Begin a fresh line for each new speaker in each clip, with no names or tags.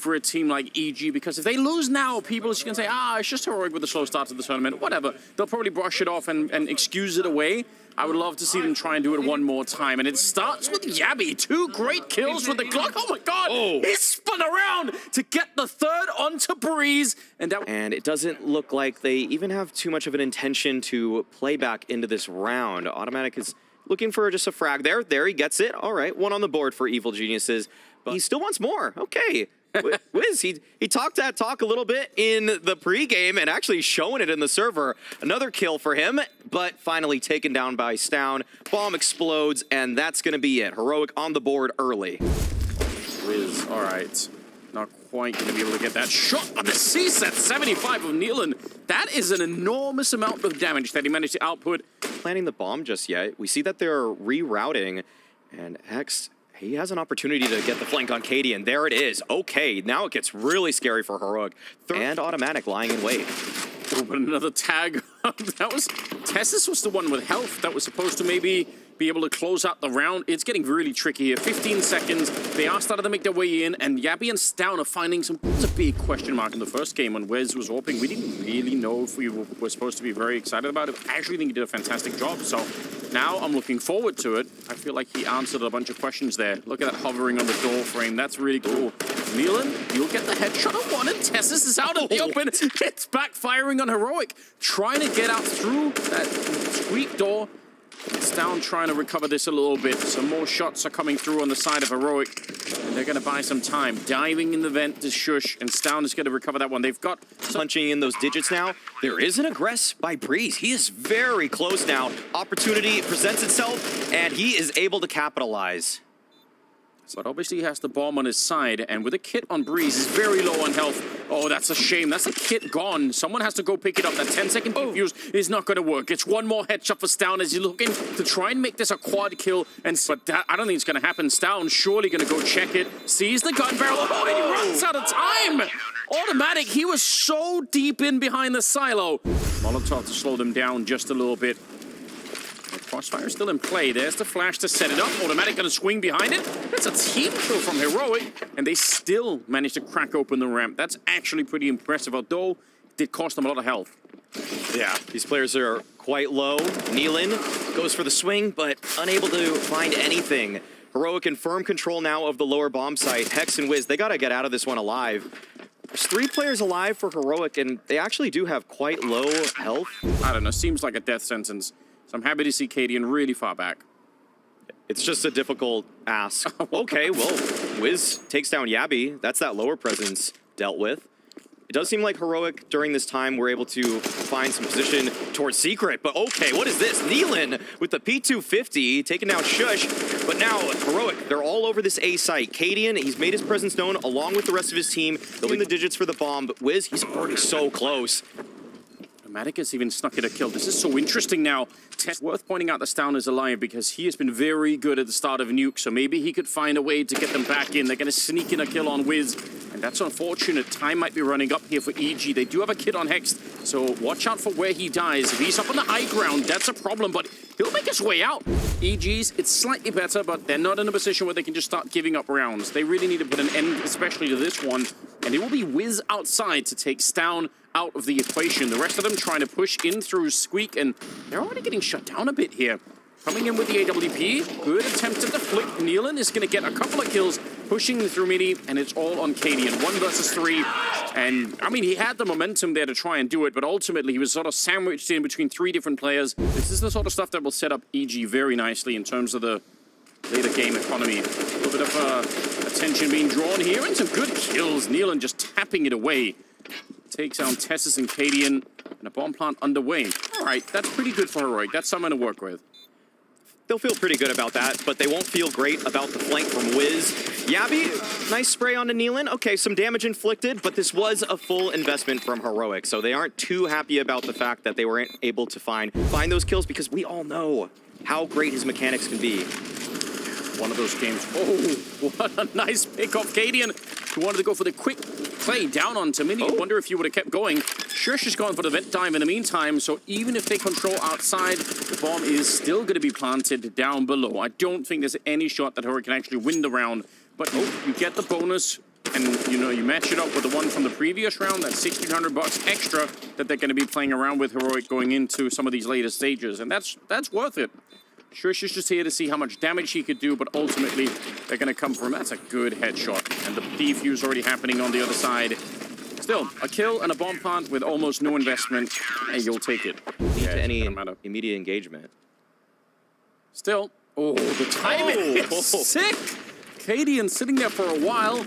for a team like EG, because if they lose now, people are just going to say, it's just Heroic with a slow start to the tournament, whatever. They'll probably brush it off and excuse it away. I would love to see them try and do it one more time. And it starts with Yabby. 2 great kills with the Glock. Oh my god! Oh. He spun around to get the third onto Breeze. And
it doesn't look like they even have too much of an intention to play back into this round. autimatic is looking for just a frag there. There, he gets it. All right, 1 on the board for Evil Geniuses. But he still wants more. Okay. Wiz, he talked that talk a little bit in the pregame and actually showing it in the server. Another kill for him, but finally taken down by Stown. Bomb explodes, and that's going to be it. Heroic on the board early.
Wiz, all right. Not quite going to be able to get that shot, but the C-set 75 of Nealon. That is an enormous amount of damage that he managed to output.
Planting the bomb just yet. We see that they're rerouting, and Hex... he has an opportunity to get the flank on Katie, and there it is. Okay, now it gets really scary for Heroic. And autimatic lying in wait.
Oh, but another tag. That was... Tessus was the one with health that was supposed to maybe be able to close out the round. It's getting really tricky here. 15 seconds. They are starting to make their way in, and Yabby and Stown are finding some... It was a big question mark in the first game when Wes was warping. We didn't really know if we were supposed to be very excited about it. I actually think he did a fantastic job, so now I'm looking forward to it. I feel like he answered a bunch of questions there. Look at that hovering on the door frame. That's really cool. Nealon, you'll get the headshot on 1, and Tessus is out in the open. It's backfiring on Heroic, trying to get out through that squeak door. It's down trying to recover this a little bit. Some more shots are coming through on the side of Heroic, and they're going to buy some time. Diving in the vent to Shush, and Stown is going to recover that one. They've got...
punching in those digits now. There is an aggress by Breeze. He is very close now. Opportunity presents itself, and he is able to capitalize.
But obviously he has the bomb on his side, and with a kit on Breeze, he's very low on health. Oh, that's a shame. That's a kit gone. Someone has to go pick it up. That 10-second defuse is not going to work. It's one more headshot for Stown as he's looking to try and make this a quad kill. But that, I don't think it's going to happen. Stown surely going to go check it. Sees the gun barrel. Oh, and he runs out of time. autimatic, he was so deep in behind the silo. Molotov to slow them down just a little bit. Crossfire still in play. There's the flash to set it up. autimatic gonna swing behind it. That's a team kill from Heroic, and they still managed to crack open the ramp. That's actually pretty impressive, although it did cost them a lot of health.
Yeah, these players are quite low. Nealon goes for the swing, but unable to find anything. Heroic in firm control now of the lower bomb site. Hex and Wiz, they gotta get out of this one alive. There's 3 players alive for Heroic, and they actually do have quite low health.
I don't know, seems like a death sentence. So I'm happy to see Cadian really far back.
It's just a difficult ask. Okay, well, Wiz takes down Yabby. That's that lower presence dealt with. It does seem like Heroic during this time were able to find some position towards Secret, but okay, what is this? Nealon with the P250 taking down Shush, but now Heroic, they're all over this A site. Cadian, he's made his presence known along with the rest of his team, building the digits for the bomb, but Wiz, he's already so close.
autimatic has even snuck in a kill. This is so interesting now. It's worth pointing out that Stown is alive because he has been very good at the start of Nuke, so maybe he could find a way to get them back in. They're going to sneak in a kill on Wiz, and that's unfortunate. Time might be running up here for EG. They do have a kid on Hex, so watch out for where he dies. If he's up on the high ground, that's a problem, but he'll make his way out. EG's, it's slightly better, but they're not in a position where they can just start giving up rounds. They really need to put an end, especially to this one, and it will be Wiz outside to take Stown out of the equation. The rest of them trying to push in through Squeak, and they're already getting shut down a bit here. Coming in with the AWP, good attempt at the flick. Nealon is going to get a couple of kills, pushing through midi, and it's all on Cadian. 1 versus 3, and I mean, he had the momentum there to try and do it, but ultimately he was sort of sandwiched in between 3 different players. This is the sort of stuff that will set up EG very nicely in terms of the later game economy. A little bit of attention being drawn here, and some good kills. Nealon just tapping it away. Takes down Tessus and Cadian, and a bomb plant underway. All right, that's pretty good for Heroic. That's something to work with.
They'll feel pretty good about that, but they won't feel great about the flank from Wiz. Yabby, nice spray onto Nealon. Okay, some damage inflicted, but this was a full investment from Heroic, so they aren't too happy about the fact that they weren't able to find those kills, because we all know how great his mechanics can be.
One of those games. Oh, what a nice pick off Cadian, who wanted to go for the quick play down onto Mini. I wonder if he would have kept going. Shush has gone for the vent dive in the meantime, so even if they control outside, the bomb is still going to be planted down below. I don't think there's any shot that Heroic can actually win the round, but you get the bonus. And, you know, you match it up with the one from the previous round, that's $1,600 extra that they're going to be playing around with Heroic going into some of these later stages. And that's worth it. Sure, she's just here to see how much damage he could do, but ultimately they're going to come from... That's a good headshot. And the defuse already happening on the other side. Still, a kill and a bomb plant with almost no investment, and you'll take it.
Need to any immediate engagement.
Still, oh, the timing is sick. Cadian sitting there for a while,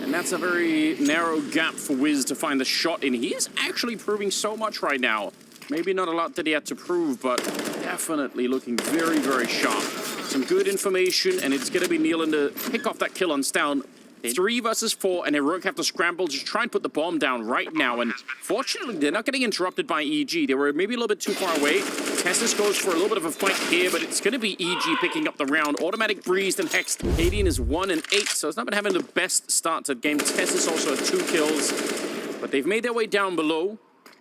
and that's a very narrow gap for WiZ to find the shot in. He is actually proving so much right now. Maybe not a lot that he had to prove, but definitely looking very, very sharp. Some good information, and it's going to be Nealon to pick off that kill on Stown. 3 versus 4, and Heroic have to scramble, just try and put the bomb down right now. And fortunately, they're not getting interrupted by EG. They were maybe a little bit too far away. Testis goes for a little bit of a fight here, but it's going to be EG picking up the round. Autimatic, breezed, and hexed. Cadian is 1 and 8, so it's not been having the best start to the game. Testis also has 2 kills, but they've made their way down below.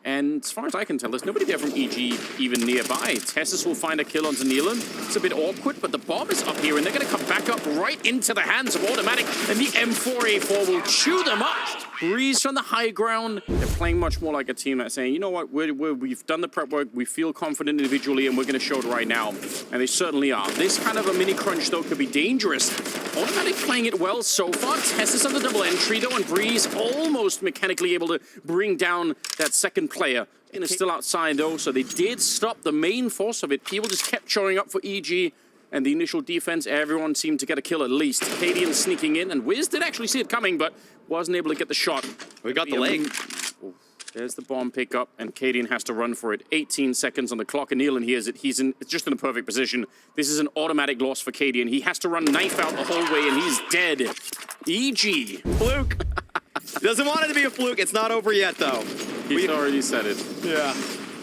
And as far as I can tell, there's nobody there from EG even nearby. Testis will find a kill onto Nealon. It's a bit awkward, but the bomb is up here, and they're going to come back up right into the hands of autimatic, and the M4A4 will chew them up. Breeze from the high ground. They're playing much more like a team that's saying, you know what, we've done the prep work, we feel confident individually, and we're going to show it right now. And they certainly are. This kind of a mini crunch, though, could be dangerous. Autimatic playing it well so far. Testis on the double entry, though, and Breeze almost mechanically able to bring down that second player. And is still outside, though, so they did stop the main force of it. People just kept showing up for EG, and the initial defense, everyone seemed to get a kill at least. Cadian sneaking in, and WiZ did actually see it coming, but wasn't able to get the shot.
We got the leg.
There's the bomb pickup, and Cadian has to run for it. 18 seconds on the clock, and Nealon hears it. It's just in a perfect position. This is an automatic loss for Cadian. He has to run knife out the whole way, and he's dead. EG.
Fluke. Doesn't want it to be a fluke. It's not over yet, though.
He's already said it.
Yeah.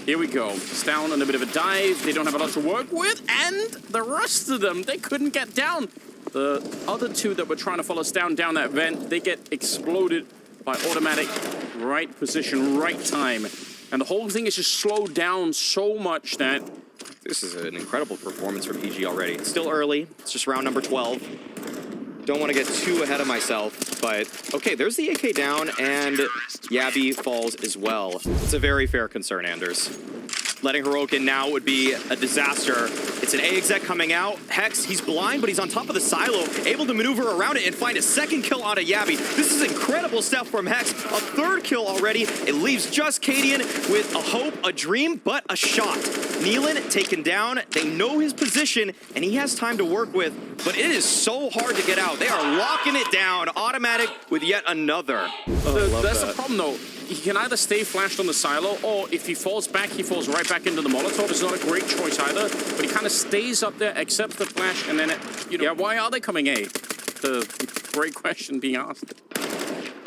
Here we go. Stown on a bit of a dive. They don't have a lot to work with, and the rest of them, they couldn't get down. The other 2 that were trying to follow Stown down that vent, they get exploded by autimatic. Right position, right time. And the whole thing is just slowed down so much that...
This is an incredible performance from EG already. It's still early. It's just round number 12. Don't want to get too ahead of myself, but okay, there's the AK down, and Yabby falls as well. It's a very fair concern, Anders. Letting Heroic in now would be a disaster. It's an A exec coming out. Hex, he's blind, but he's on top of the silo, able to maneuver around it and find a second kill on a Yabby. This is incredible stuff from Hex. A 3rd kill already. It leaves just Cadian with a hope, a dream, but a shot. Nealon taken down. They know his position, and he has time to work with, but it is so hard to get out. They are locking it down. Autimatic with yet another.
That's the problem, though. He can either stay flashed on the silo, or if he falls back, he falls right back into the Molotov. It's not a great choice either, but he kind of stays up there, accepts the flash, and then, yeah, why are they coming A? The great question being asked.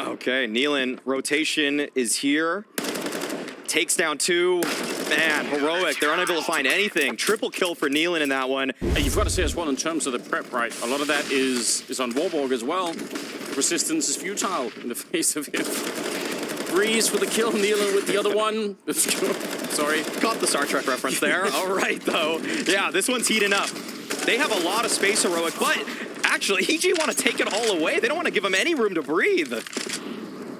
Okay, Nealon, rotation is here. Takes down 2. Man, Heroic, they're unable to find anything. Triple kill for Nealon in that one.
You've got to say as well in terms of the prep, right? A lot of that is on Warborg as well. Resistance is futile in the face of him. Breeze for the kill, Nealon with the other one. Sorry.
Caught the Star Trek reference there. All right, though. Yeah, this one's heating up. They have a lot of space, Heroic, but actually, EG want to take it all away. They don't want to give him any room to breathe.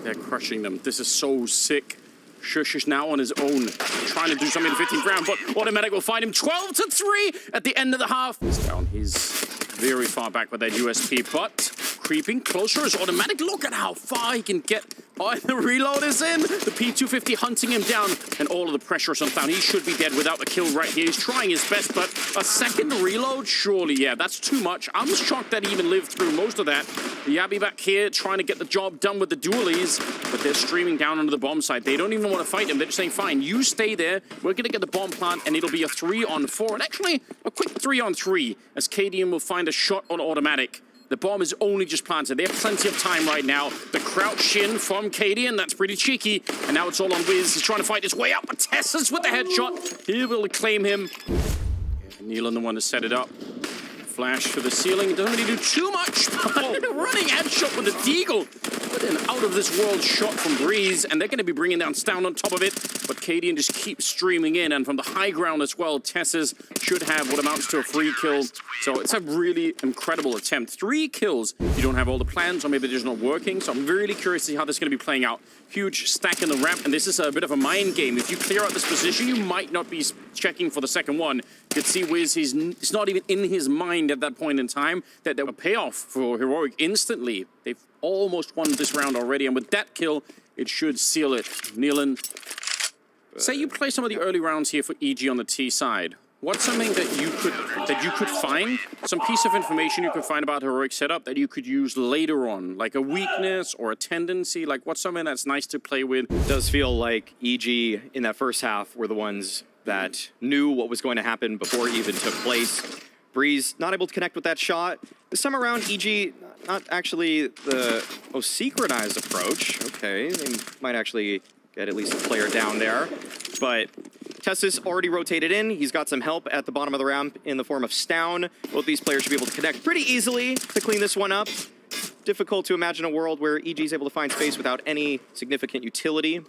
They're crushing them. This is so sick. Shush is now on his own, trying to do something in the 15th round, but autimatic will find him 12-3 at the end of the half. He's very far back with that USP, but creeping closer is autimatic. Look at how far he can get. Oh, the reload is in. The P250 hunting him down, and all of the pressure is on Stown. He should be dead without the kill right here. He's trying his best, but a second reload? Surely, yeah, that's too much. I'm shocked that he even lived through most of that. Yabby back here trying to get the job done with the dualies, but they're streaming down onto the bomb site. They don't even want to fight him. They're just saying, fine, you stay there. We're going to get the bomb plant, and it'll be a 3-on-4. And actually, a quick 3-on-3, as Cadian will find a shot on autimatic. The bomb is only just planted. They have plenty of time right now. The crouch in from Cadian, that's pretty cheeky. And now it's all on WiZ. He's trying to fight his way up. But Tessus with the headshot. He will claim him. Nealon the one to set it up. Flash for the ceiling. It doesn't really do too much. Running headshot with the Deagle. But an out-of-this-world shot from Breeze. And they're going to be bringing down Stown on top of it. but Cadian just keeps streaming in, and from the high ground as well, TeSeS should have what amounts to a free kill. So it's a really incredible attempt. 3 kills. You don't have all the plans, or maybe they're just not working, so I'm really curious to see how this is going to be playing out. Huge stack in the ramp, and this is a bit of a mind game. If you clear out this position, you might not be checking for the second one. You could see Wiz, it's not even in his mind at that point in time that there will pay off for Heroic instantly. They've almost won this round already, and with that kill, it should seal it. Nealon, say you play some of the early rounds here for EG on the T side. What's something that you could find, some piece of information you could find about Heroic setup that you could use later on, like a weakness or a tendency? Like, what's something that's nice to play with?
It does feel like EG in that first half were the ones that knew what was going to happen before it even took place. Breeze not able to connect with that shot. This time around, EG not actually the most synchronized approach. Okay, they might actually get at least a player down there, but TeSeS already rotated in. He's got some help at the bottom of the ramp in the form of Stown. Both these players should be able to connect pretty easily to clean this one up. Difficult to imagine a world where EG is able to find space without any significant utility.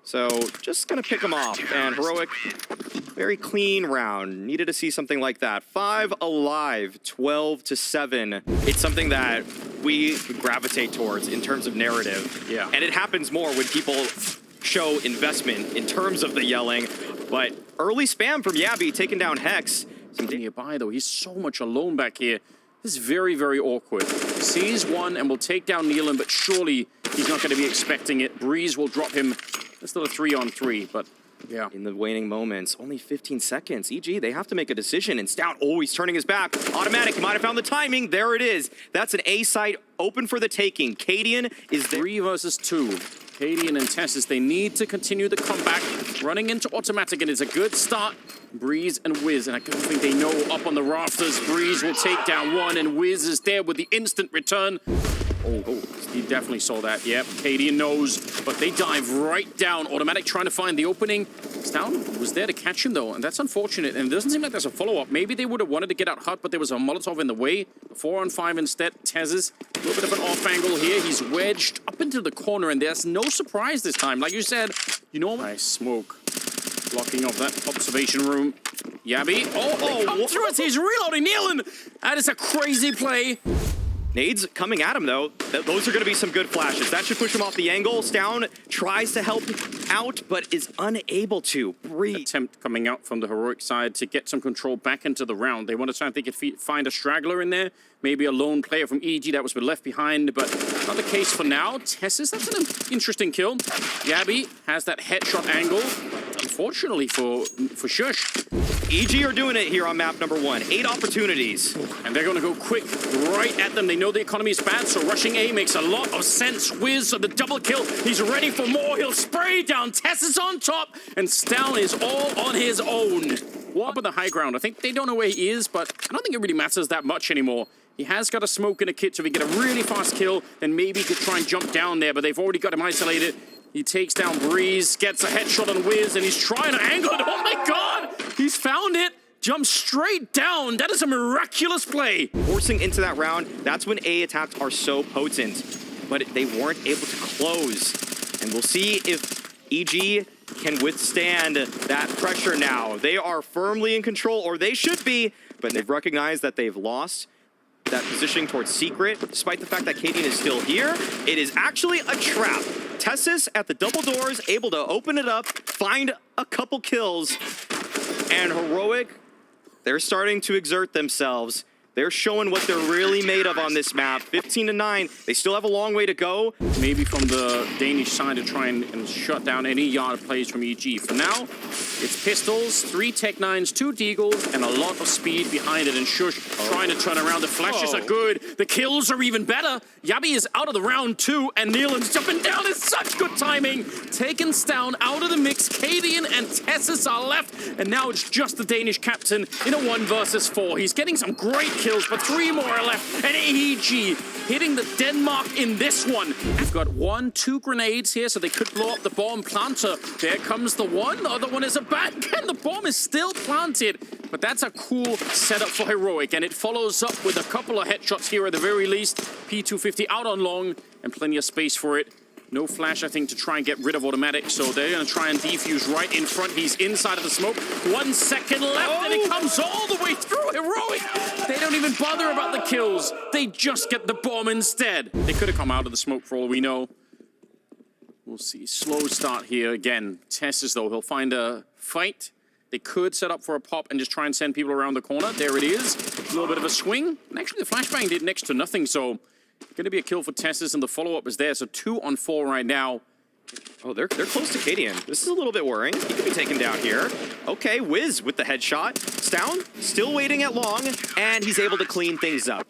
So just gonna pick him off, and Heroic, very clean round. Needed to see something like that. 5 alive, 12-7. It's something that we gravitate towards in terms of narrative.
Yeah.
And it happens more when people show investment in terms of the yelling. But early spam from Yabby taking down Hex.
Nearby though, he's so much alone back here. This is very, very awkward. Sees one and will take down Nealon, but surely he's not going to be expecting it. Breeze will drop him. It's still a 3-on-3, but yeah.
In the waning moments, only 15 seconds. EG, they have to make a decision, and Stout always turning his back. Autimatic might have found the timing. There it is. That's an A site open for the taking. Cadian is there.
3 versus 2. Cadian and TeSeS, they need to continue the comeback. Running into autimatic, and it's a good start. Breeze and Wiz, and I don't think they know up on the rafters. Breeze will take down one, and Wiz is there with the instant return. Oh, he definitely saw that. Yep, Cadian knows, but they dive right down. autimatic trying to find the opening. Stown was there to catch him, though, and that's unfortunate. And it doesn't seem like there's a follow-up. Maybe they would have wanted to get out hut, but there was a Molotov in the way. 4-on-5 instead. TeSeS, a little bit of an off angle here. He's wedged up into the corner, and there's no surprise this time. Like you said, you know, nice smoke. Blocking off that observation room. Yabby. Oh, come through as he's reloading. Nealon. That is a crazy play.
Nades coming at him, though. Those are going to be some good flashes. That should push him off the angle. Stown tries to help out, but is unable to.
Attempt coming out from the Heroic side to get some control back into the round. They want to try and think if find a straggler in there. Maybe a lone player from EG that was left behind, but not the case for now. TeSeS, that's an interesting kill. Yabby has that headshot angle. Unfortunately for Shush.
EG are doing it here on map number 1. 8 opportunities.
And they're going to go quick right at them. They know the economy is bad, so rushing A makes a lot of sense. Wiz, so the double kill. He's ready for more. He'll spray down. TeSeS on top, and Stown is all on his own. Up on the high ground. I think they don't know where he is, but I don't think it really matters that much anymore. He has got a smoke in a kit, so if he get a really fast kill, then maybe he could try and jump down there, but they've already got him isolated. He takes down Breeze, gets a headshot on Wiz, and he's trying to angle it. Oh my god! He's found it! Jumps straight down. That is a miraculous play.
Forcing into that round, that's when A attacks are so potent, but they weren't able to close. And we'll see if EG can withstand that pressure now. They are firmly in control, or they should be, but they've recognized that they've lost that positioning towards Secret. Despite the fact that Cadian is still here, it is actually a trap. TeSeS at the double doors, able to open it up, find a couple kills, and Heroic, they're starting to exert themselves. They're showing what they're really made of on this map. 15-9. They still have a long way to go.
Maybe from the Danish side to try and shut down any yard plays from EG. For now, it's pistols, 3 Tech-9s, 2 Deagles, and a lot of speed behind it. And Shush trying to turn around. The flashes are good. The kills are even better. Yabby is out of the round too, and Nealon's jumping down. It's such good timing. Taking Stown out of the mix. Cadian and TeSeS are left, and now it's just the Danish captain in a 1 versus 4. He's getting some great kills, but 3 more are left. And EG hitting the Denmark in this one. We've got 2 grenades here, so they could blow up the bomb planter. There comes the one. The other one is a back, and the bomb is still planted. But that's a cool setup for Heroic, and it follows up with a couple of headshots here at the very least. P250 out on long, and plenty of space for it. No flash, I think, to try and get rid of autimatic, so they're going to try and defuse right in front. He's inside of the smoke. 1 second left, and it comes all the way through. Heroic! They don't even bother about the kills. They just get the bomb instead. They could have come out of the smoke for all we know. We'll see. Slow start here again. TeSeS, though, he'll find a fight. They could set up for a pop and just try and send people around the corner. There it is. A little bit of a swing. And actually, the flashbang did next to nothing, so going to be a kill for TeSeS, and the follow-up is there. So 2 on 4 right now.
Oh, they're close to Cadian. This is a little bit worrying. He could be taken down here. Okay, Wiz with the headshot. Stown still waiting at long, and he's able to clean things up.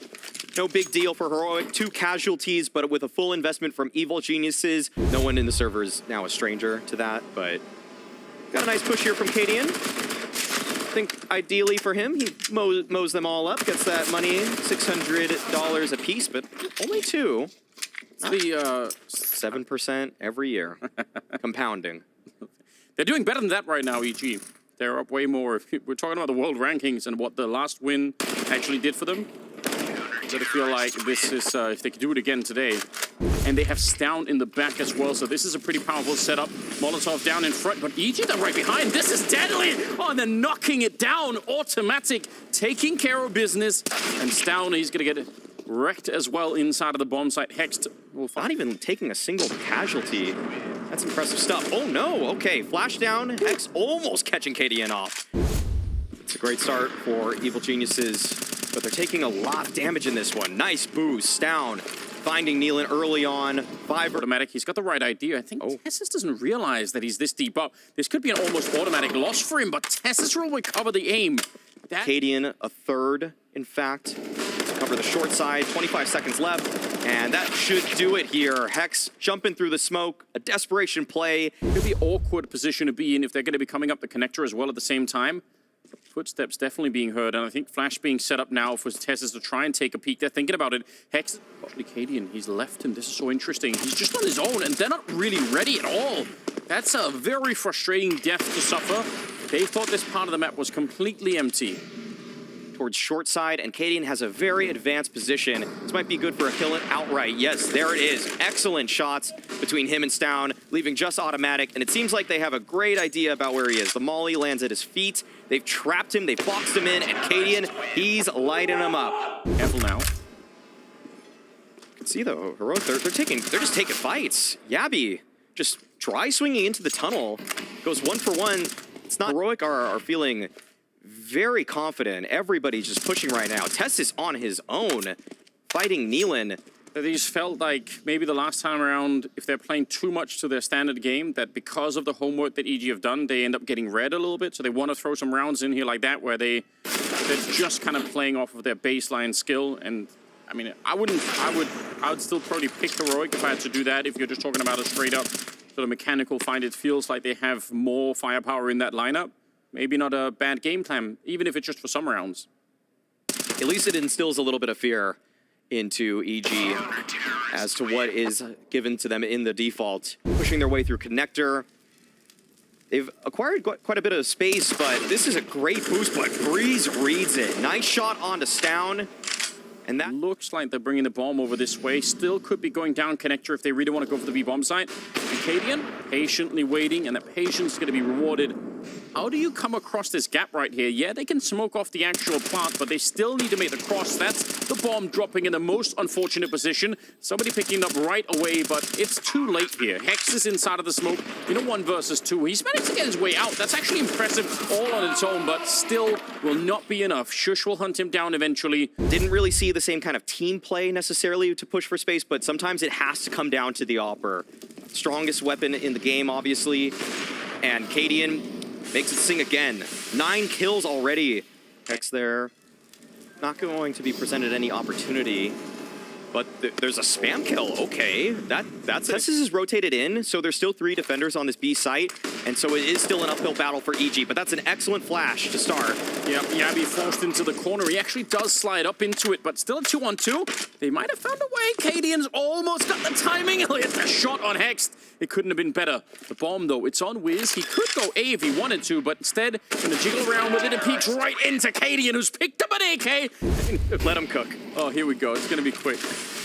No big deal for Heroic. 2 casualties, but with a full investment from Evil Geniuses. No one in the server is now a stranger to that, but got a nice push here from Cadian. I think ideally for him, he mows them all up, gets that money, $600 a piece, but only 2. The 7% every year, compounding.
They're doing better than that right now, EG. They're up way more. We're talking about the world rankings and what the last win actually did for them. So I feel like this is, if they could do it again today. And they have Stown in the back as well, so this is a pretty powerful setup. Molotov down in front, but EG, they're right behind. This is deadly! Oh, and they're knocking it down. autimatic taking care of business. And Stown, he's going to get wrecked as well inside of the bomb site. Hexed will
not even taking a single casualty. That's impressive stuff. Oh no, okay, flash down. Hex almost catching KDN off. It's a great start for Evil Geniuses, but they're taking a lot of damage in this one. Nice boost, Down. Finding Nealon early on. 5
autimatic. He's got the right idea. I think TeSeS doesn't realize that he's this deep up. This could be an almost automatic loss for him, but TeSeS will recover the aim.
Cadian, a third, in fact. Cover the short side, 25 seconds left, and that should do it here. Hex jumping through the smoke, a desperation play.
Could be awkward position to be in if they're going to be coming up the connector as well at the same time. Footsteps definitely being heard, and I think flash being set up now for TeSeS to try and take a peek. They're thinking about it. Hex, Cadian, he's left him. This is so interesting. He's just on his own, and they're not really ready at all. That's a very frustrating death to suffer. They thought this part of the map was completely empty.
Towards short side, and Cadian has a very advanced position. This might be good for a kill outright. Yes, there it is. Excellent shots between him and Stown, leaving just autimatic, and it seems like they have a great idea about where he is. The molly lands at his feet. They've trapped him, they've boxed him in, and Cadian, he's lighting him up.
Careful now.
You can see though, Heroic, they're just taking fights. Yabby just try swinging into the tunnel, goes 1 for 1. It's not Heroic are feeling very confident. Everybody's just pushing right now. TeSeS on his own, fighting Nealon.
They just felt like maybe the last time around, if they're playing too much to their standard game, that because of the homework that EG have done, they end up getting read a little bit. So they want to throw some rounds in here like that, where they're just kind of playing off of their baseline skill. And I mean, I would still probably pick Heroic if I had to do that. If you're just talking about a straight up sort of mechanical find, it feels like they have more firepower in that lineup. Maybe not a bad game plan, even if it's just for some rounds.
At least it instills a little bit of fear into EG as to what is given to them in the default. Pushing their way through connector. They've acquired quite a bit of space, but this is a great boost, but Breeze reads it. Nice shot onto Stown. And that
looks like they're bringing the bomb over this way. Still could be going down connector if they really want to go for the B-bomb site. And Cadian patiently waiting, and that patience is going to be rewarded. How do you come across this gap right here? Yeah, they can smoke off the actual plant, but they still need to make the cross. That's the bomb dropping in the most unfortunate position. Somebody picking it up right away, but it's too late here. Hex is inside of the smoke. You know, 1 versus 2. He's managed to get his way out. That's actually impressive all on its own, but still will not be enough. Shush will hunt him down eventually.
Didn't really see the same kind of team play necessarily to push for space, but sometimes it has to come down to the AWPer. Strongest weapon in the game, obviously, and Cadian makes it sing again. 9 kills already. Hex there. Not going to be presented any opportunity, but there's a spam kill. Okay, that's TeSeS is rotated in, so there's still 3 defenders on this B site, and so it is still an uphill battle for EG, but that's an excellent flash to start.
Yep, Yabby forced into the corner. He actually does slide up into it, but still a 2-on-2. They might have found a way. Cadian's almost got the timing. He'll hit the shot on Hex. It couldn't have been better. The bomb, though, it's on Wiz. He could go A if he wanted to, but instead, gonna jiggle around with it and peeks right into Cadian, who's picked up an AK.
Let him cook.
Oh, here we go. It's gonna be quick.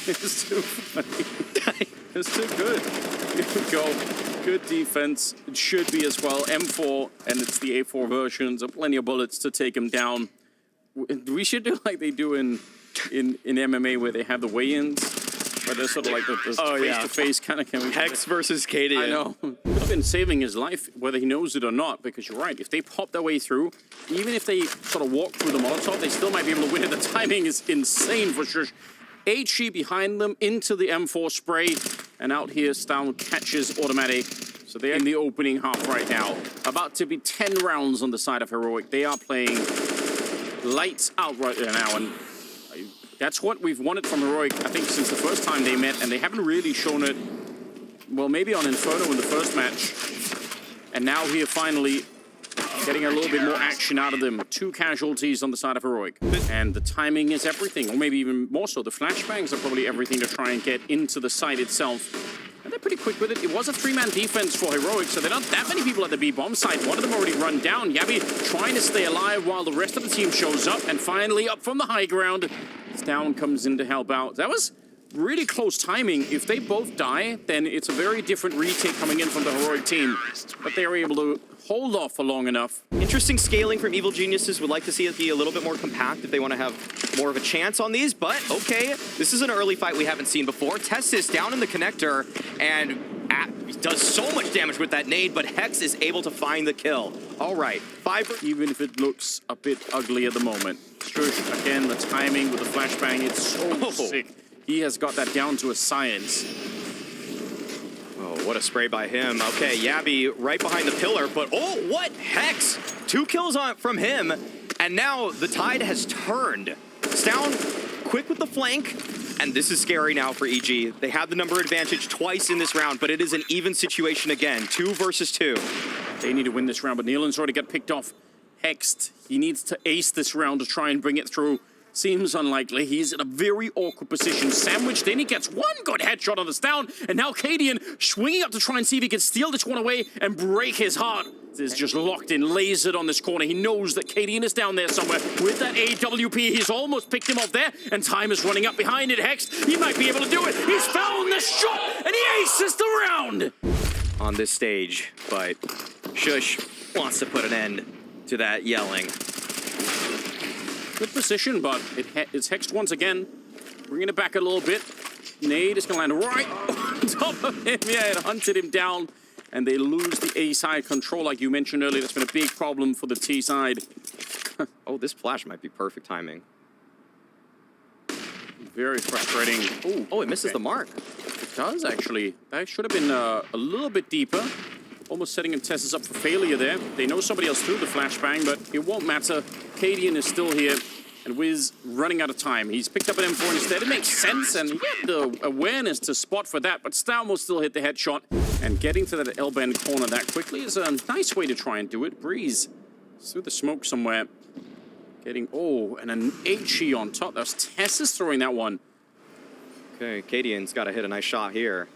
It's too funny. It's too good. Here we go. Good defense. It should be as well. M4, and it's the A4 version, so plenty of bullets to take him down. We should do like they do in MMA, where they have the weigh-ins, where they're sort of like the face-to-face kind of.
Hex versus Cadian.
I know. They've been saving his life, whether he knows it or not, because you're right. If they pop their way through, even if they sort of walk through the Molotov, they still might be able to win it. The timing is insane for sure. HG behind them into the M4 spray, and out here, Stown catches autimatic. So they're in the opening half right now. About to be 10 rounds on the side of Heroic. They are playing lights out right now, and that's what we've wanted from Heroic, I think, since the first time they met, and they haven't really shown it, well, maybe on Inferno in the first match. And now here, finally, getting a little bit more action out of them. 2 casualties on the side of Heroic. And the timing is everything, or maybe even more so. The flashbangs are probably everything to try and get into the site itself. And they're pretty quick with it. It was a 3-man defense for Heroic, so there are not that many people at the B-bomb site. One of them already run down. Yabi trying to stay alive while the rest of the team shows up. And finally, up from the high ground, Stown comes in to help out. That was really close timing. If they both die, then it's a very different retake coming in from the Heroic team. But they were able to hold off for long enough.
Interesting scaling from Evil Geniuses. Would like to see it be a little bit more compact if they want to have more of a chance on these, but okay. This is an early fight we haven't seen before. Testis down in the connector, and does so much damage with that nade, but Hex is able to find the kill. All right, 5.
Even if it looks a bit ugly at the moment. Shush, again, the timing with the flashbang, it's so sick. He has got that down to a science.
Oh, what a spray by him. Okay, Yabi right behind the pillar, but oh, what? Hex! 2 kills from him, and now the tide has turned. Stown quick with the flank, and this is scary now for EG. They have the number advantage twice in this round, but it is an even situation again. 2 versus 2.
They need to win this round, but Nealon's already got picked off. Hexed. He needs to ace this round to try and bring it through. Seems unlikely. He's in a very awkward position. Sandwiched in, he gets one good headshot on the Stown, and now Cadian swinging up to try and see if he can steal this one away and break his heart. Is just locked in, lasered on this corner. He knows that Cadian is down there somewhere with that AWP. He's almost picked him off there, and time is running up behind it. Hex, he might be able to do it. He's found the shot, and he aces the round
on this stage, but Shush wants to put an end to that yelling.
Good position, but it's Hexed once again. Bringing it back a little bit. Nade is going to land right on top of him. Yeah, it hunted him down. And they lose the A side control, like you mentioned earlier. That's been a big problem for the T side.
Oh, this flash might be perfect timing.
Very frustrating.
Oh, it misses the mark.
It does, actually. That should have been a little bit deeper. Almost setting Testis up for failure there. They know somebody else threw the flashbang, but it won't matter. Cadian is still here, and Wiz running out of time. He's picked up an M4 instead. It makes sense, and he had the awareness to spot for that, but Stown will still hit the headshot. And getting to that L-bend corner that quickly is a nice way to try and do it. Breeze through the smoke somewhere. Getting, and an HE on top. That's Testis throwing that one.
Okay, Cadian's got to hit a nice shot here.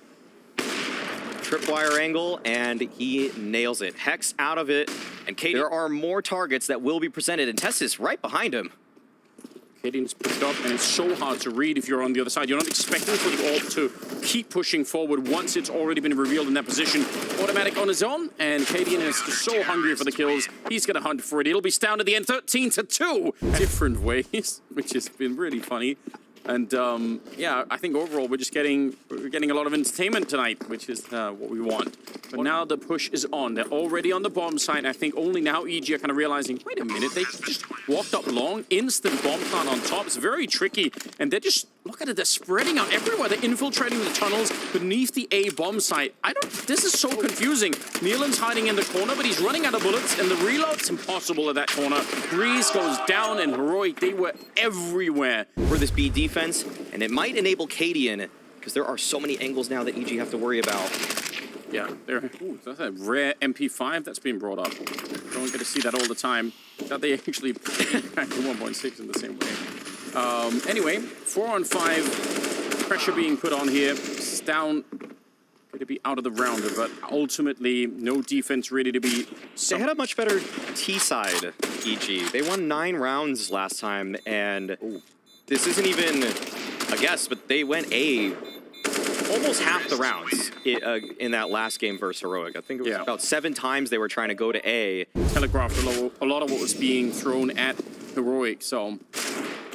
Tripwire angle, and he nails it. Hex out of it, and Cadian. There are more targets that will be presented, and Testis right behind him.
Cadian's picked up, and it's so hard to read if you're on the other side. You're not expecting for the AWP to keep pushing forward once it's already been revealed in that position. autimatic on his own, and Cadian is just so hungry for the kills. He's going to hunt for it. It'll be down to the end, 13-2. Different ways, which has been really funny. And yeah, I think overall we're getting a lot of entertainment tonight, which is what we want. But now the push is on. They're already on the bomb site. I think only now EG are kind of realizing, wait a minute, they just walked up long, instant bomb plant on top. It's very tricky, and they're just, look at it, they're spreading out everywhere. They're infiltrating the tunnels beneath the A bomb site. This is so confusing. Nealon's hiding in the corner, but he's running out of bullets, and the reload's impossible at that corner. Breeze goes down, and Heroic, they were everywhere.
For this B defense, and it might enable Cadian, because there are so many angles now that EG have to worry about.
Yeah, that's a rare MP5 that's being brought up. Don't get to see that all the time. That they actually back to 1.6 in the same way. Anyway, 4-on-5, pressure being put on here. Stown going to be out of the rounder, but ultimately no defense really to be.
They had a much better T side, EG. They won 9 rounds last time, and this isn't even a guess, but they went A almost half the rounds in that last game versus Heroic. I think it was about 7 times they were trying to go to A.
Telegraphed a lot of what was being thrown at Heroic, so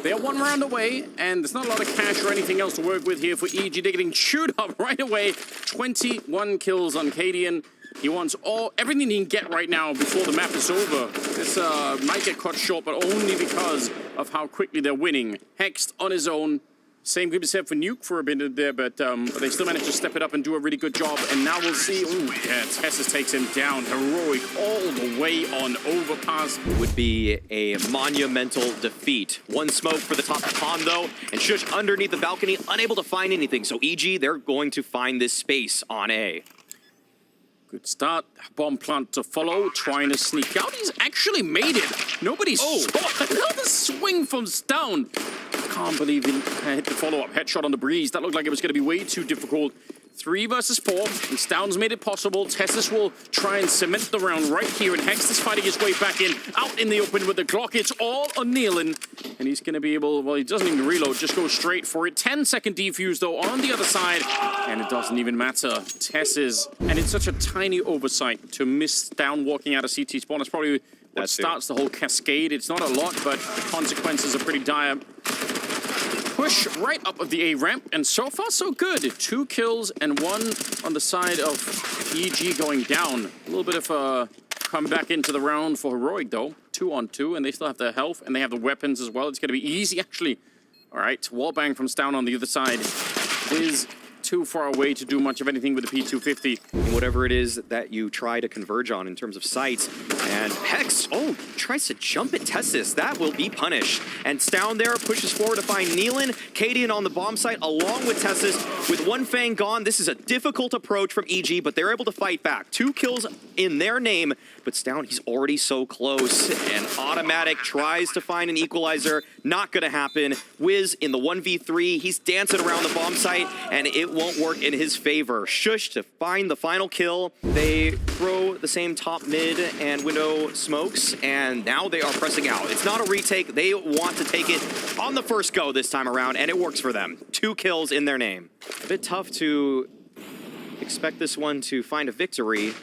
they are 1 round away, and there's not a lot of cash or anything else to work with here for EG. They're getting chewed up right away. 21 kills on Cadian. He wants everything he can get right now before the map is over. This might get cut short, but only because of how quickly they're winning. Hexed on his own. Same could be said for Nuke for a bit there, but they still managed to step it up and do a really good job. And now we'll see. Ooh, yeah, Tessus takes him down. Heroic all the way on Overpass.
Would be a monumental defeat. 1 smoke for the top pond, though, and Shush underneath the balcony, unable to find anything. So EG, they're going to find this space on A.
Good start. Bomb plant to follow, trying to sneak out. He's actually made it. Nobody saw another swing from Stone. Can't believe he hit the follow-up headshot on the breeze. That looked like it was going to be way too difficult. 3 versus 4, and Stoun's made it possible. Tessus will try and cement the round right here, and Hex is fighting his way back in, out in the open with the Glock. It's all on Nealon, and he's going to be able, well, he doesn't even reload, just go straight for it. 10-second defuse, though, on the other side, and it doesn't even matter. Tessus, and it's such a tiny oversight to miss Down walking out of CT spawn. That's probably what starts the whole cascade. It's not a lot, but the consequences are pretty dire. Push right up of the A ramp, and so far so good. 2 kills and 1 on the side of EG going down. A little bit of a comeback into the round for Heroic, though. 2 on 2, and they still have the health, and they have the weapons as well. It's going to be easy, actually. All right, wallbang from Stoun on the other side. Is too far away to do much of anything with the P250.
Whatever it is that you try to converge on in terms of sights. And Hex, tries to jump at Tessus. That will be punished. And Stoun there pushes forward to find Nealon. Cadian on the bomb site along with Tessus. With 1 Fang gone, this is a difficult approach from EG, but they're able to fight back. 2 kills in their name, but Stoun, he's already so close. And autimatic tries to find an equalizer. Not gonna happen. Wiz in the 1v3, he's dancing around the bomb site, and it won't work in his favor. Shush to find the final kill. They throw the same top mid and window smokes, and now they are pressing out. It's not a retake. They want to take it on the first go this time around, and it works for them. 2 kills in their name. A bit tough to expect this one to find a victory,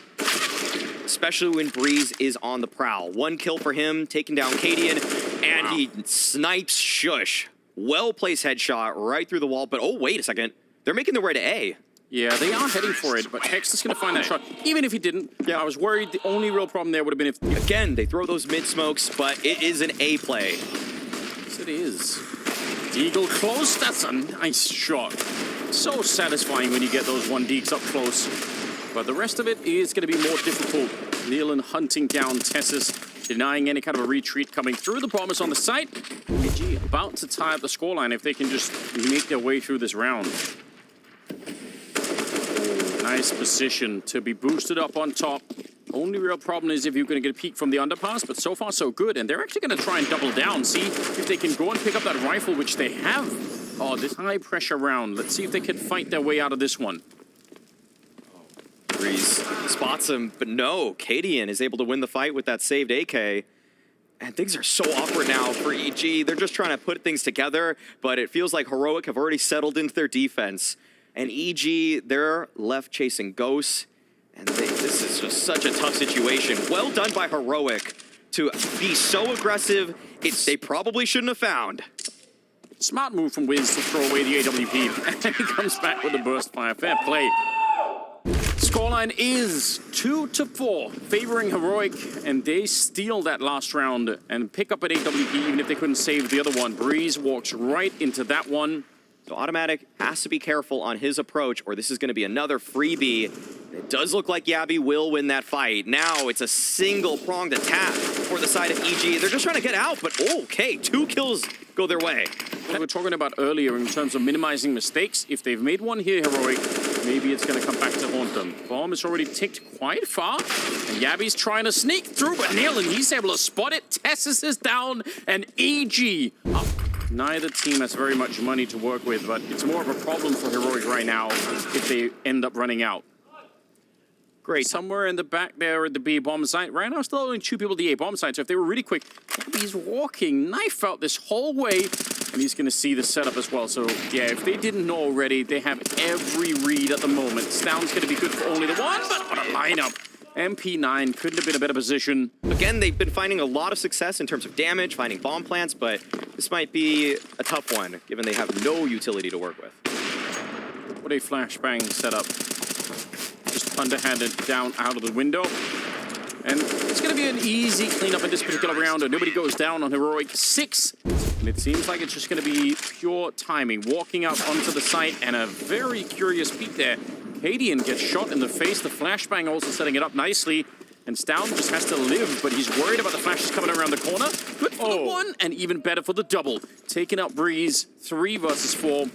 especially when Breeze is on the prowl. 1 kill for him, taking down Cadian, and he snipes Shush. Well-placed headshot right through the wall, but oh, wait a second. They're making their way to A.
Yeah, they are heading for it, but Hex is going to find that shot. Even if he didn't, I was worried the only real problem there would have been if...
Again, they throw those mid-smokes, but it is an A play.
Yes, it is. Deagle close, that's a nice shot. So satisfying when you get those 1 deeks up close. But the rest of it is going to be more difficult. Nealon hunting down Tessus, denying any kind of a retreat coming through. The bomb is on the site. EG about to tie up the scoreline if they can just make their way through this round. Nice position to be boosted up on top. Only real problem is if you're going to get a peek from the underpass, but so far so good. And they're actually going to try and double down, see if they can go and pick up that rifle, which they have. Oh, this high pressure round. Let's see if they can fight their way out of this one.
Breeze spots him, but no, Cadian is able to win the fight with that saved AK. And things are so awkward now for EG. They're just trying to put things together, but it feels like Heroic have already settled into their defense. And EG, they're left chasing ghosts. And this is just such a tough situation. Well done by Heroic to be so aggressive, they probably shouldn't have found.
Smart move from Wiz to throw away the AWP. And he comes back with a burst fire. Fair play. Scoreline is 2-4, favoring Heroic, and they steal that last round and pick up an AWP even if they couldn't save the other one. Breeze walks right into that one.
So autimatic has to be careful on his approach, or this is going to be another freebie. It does look like Yabby will win that fight. Now it's a single-pronged attack for the side of EG. They're just trying to get out, but okay, 2 kills go their way.
What we were talking about earlier in terms of minimizing mistakes, if they've made one here, Heroic, maybe it's going to come back to haunt them. Bomb is already ticked quite far, and Yabby's trying to sneak through, but Nealon, he's able to spot it. Tessus is down, and EG up. Neither team has very much money to work with, but it's more of a problem for Heroic right now if they end up running out. Great. Somewhere in the back there at the B bomb site. Right now, still only 2 people at the A bomb site, so if they were really quick, he's walking knife out this whole way. And he's going to see the setup as well. So, yeah, if they didn't know already, they have every read at the moment. Stound's going to be good for only the one, but what a lineup. MP9 couldn't have been a better position.
Again, they've been finding a lot of success in terms of damage, finding bomb plants, but this might be a tough one, given they have no utility to work with.
What a flashbang setup. Just underhanded down out of the window. And it's going to be an easy cleanup in this particular round. And nobody goes down on Heroic 6. And it seems like it's just going to be pure timing. Walking out onto the site and a very curious peek there. Cadian gets shot in the face. The flashbang also setting it up nicely. And Stound just has to live, but he's worried about the flashes coming around the corner. Good for the one, and even better for the double. Taking out Breeze, 3 versus 4.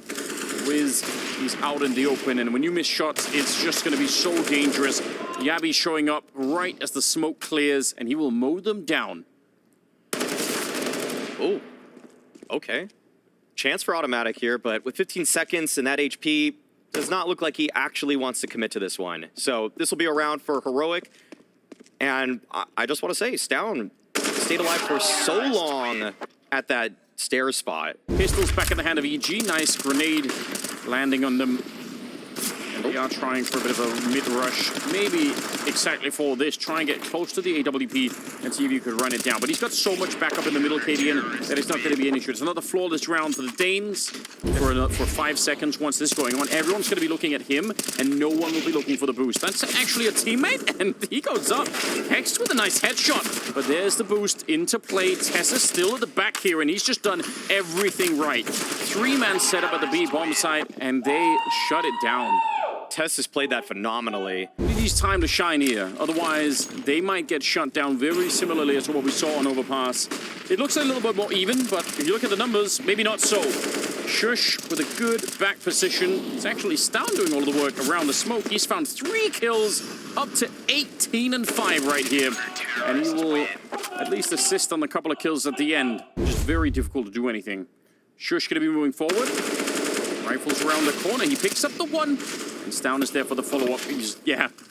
Wiz, he's out in the open, and when you miss shots, it's just going to be so dangerous. Yabi showing up right as the smoke clears, and he will mow them down.
Oh, okay. Chance for autimatic here, but with 15 seconds and that HP, does not look like he actually wants to commit to this one. So this will be a round for Heroic. And I just want to say, Stound stayed alive for so long at that stairs spot.
Pistols back in the hand of EG. Nice grenade landing on them. And they are trying for a bit of a mid-rush. Maybe exactly for this. Try and get close to the AWP and see if you could run it down. But he's got so much backup in the middle, Cadian, that it's not going to be an issue. It's another flawless round for the Danes for 5 seconds. Once this is going on, everyone's going to be looking at him, and no one will be looking for the boost. That's actually a teammate, and he goes up. Hex with a nice headshot. But there's the boost into play. Tessa's still at the back here, and he's just done everything right. 3-man setup at the B bomb site, and they shut it down.
Tess has played that phenomenally.
It is time to shine here. Otherwise, they might get shut down very similarly to what we saw on Overpass. It looks a little bit more even, but if you look at the numbers, maybe not so. Shush with a good back position. It's actually Stound doing all of the work around the smoke. He's found 3 kills, up to 18 and 5 right here. And he will at least assist on a couple of kills at the end. Just very difficult to do anything. Shush going to be moving forward. Rifles around the corner. He picks up the one. And Stound is there for the follow-up. He's,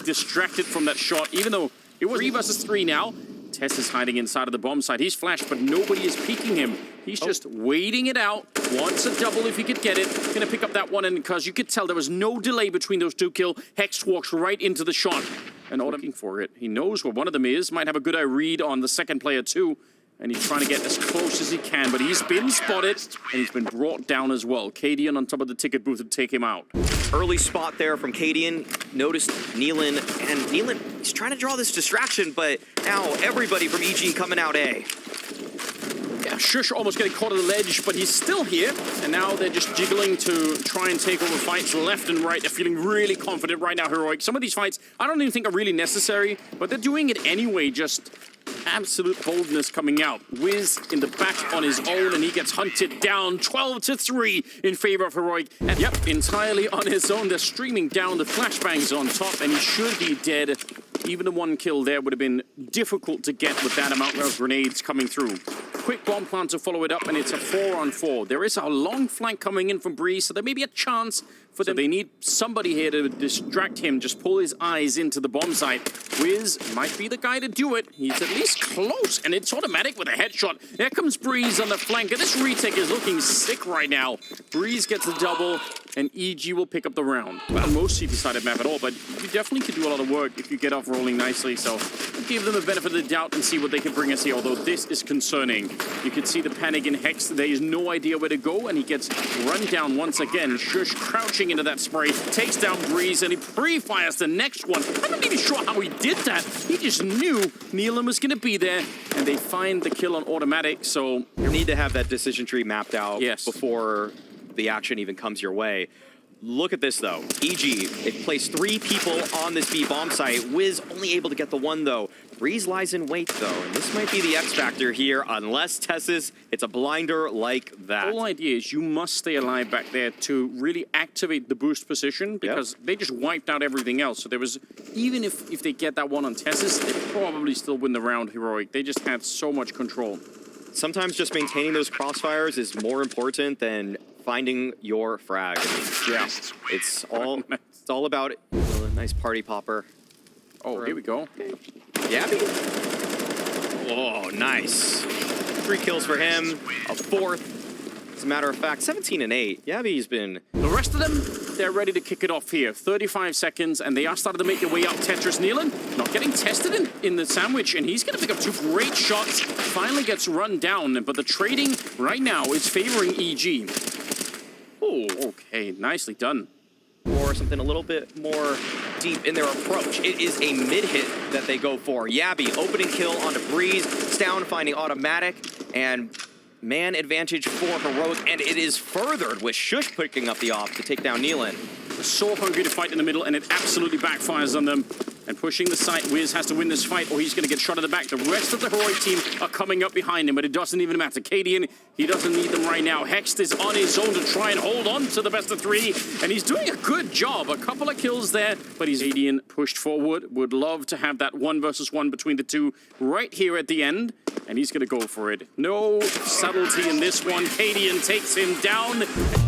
distracted from that shot, even though it was 3 versus 3 now. Tess is hiding inside of the bomb site. He's flashed, but nobody is peeking him. He's just waiting it out. Wants a double if he could get it. Gonna pick up that one, and because you could tell there was no delay between those 2 kills, Hex walks right into the shot. And looking for it. He knows where one of them is. Might have a good eye read on the second player too. And he's trying to get as close as he can, but he's been spotted, and he's been brought down as well. Cadian on top of the ticket booth to take him out.
Early spot there from Cadian. Noticed Nealon, and Nealon, he's trying to draw this distraction, but now everybody from EG coming out A.
Yeah, Shush almost getting caught on the ledge, but he's still here. And now they're just jiggling to try and take over fights left and right. They're feeling really confident right now, Heroic. Some of these fights, I don't even think are really necessary, but they're doing it anyway, just absolute boldness coming out. Wiz in the back on his own, and he gets hunted down 12-3 in favor of Heroic. And yep, entirely on his own. They're streaming down. The flashbangs on top, and he should be dead. Even the 1 kill there would have been difficult to get with that amount of grenades coming through. Quick bomb plant to follow it up, and it's a 4-on-4. There is a long flank coming in from Breeze, so there may be a chance for them. So they need somebody here to distract him, just pull his eyes into the bomb site. Wiz might be the guy to do it. He's at least close, and it's autimatic with a headshot. There comes Breeze on the flank, and this retake is looking sick right now. Breeze gets the double, and EG will pick up the round. Well, most decided map at all, but you definitely could do a lot of work if you get off rolling nicely, so give them the benefit of the doubt and see what they can bring us here, although this is concerning. You can see the panic in Hex. There is no idea where to go, and he gets run down once again. Shush crouching into that spray, takes down Breeze, and he pre-fires the next one. I'm not even sure how he did that. He just knew Nealon was going to be there, and they find the kill on autimatic, so
you need to have that decision tree mapped out
before
the action even comes your way. Look at this, though. EG, they've placed 3 people on this B bomb site. Wiz only able to get the 1, though. Breeze lies in wait, though, and this might be the X factor here. Unless Tessis, it's a blinder like that.
The whole idea is you must stay alive back there to really activate the boost position, because they just wiped out everything else. So there was, even if they get that one on Tessis, they probably still win the round, Heroic. They just had so much control.
Sometimes just maintaining those crossfires is more important than finding your frag.
Yeah,
it's all about a nice party popper.
Oh, here we go.
Yabi. Oh, nice. 3 kills for him. A 4th. As a matter of fact, 17-8. Yabi's been...
The rest of them, they're ready to kick it off here. 35 seconds, and they are starting to make their way up. Tetris kneeling, not getting tested in the sandwich, and he's going to pick up 2 great shots. Finally gets run down, but the trading right now is favoring EG. Oh, okay, nicely done.
Or something a little bit more deep in their approach. It is a mid-hit that they go for. Yabi, opening kill onto Breeze. Stown finding autimatic, and man advantage for Heroic, and it is furthered with Shush picking up the off to take down Nealon.
So hungry to fight in the middle, and it absolutely backfires on them. And pushing the site, Wiz has to win this fight, or he's going to get shot in the back. The rest of the Heroic team are coming up behind him, but it doesn't even matter. Cadian, he doesn't need them right now. Hext is on his own to try and hold on to the best of 3, and he's doing a good job. A couple of kills there, but he's Cadian pushed forward. Would love to have that 1 versus 1 between the two right here at the end, and he's going to go for it. No subtlety in this one. Cadian takes him down.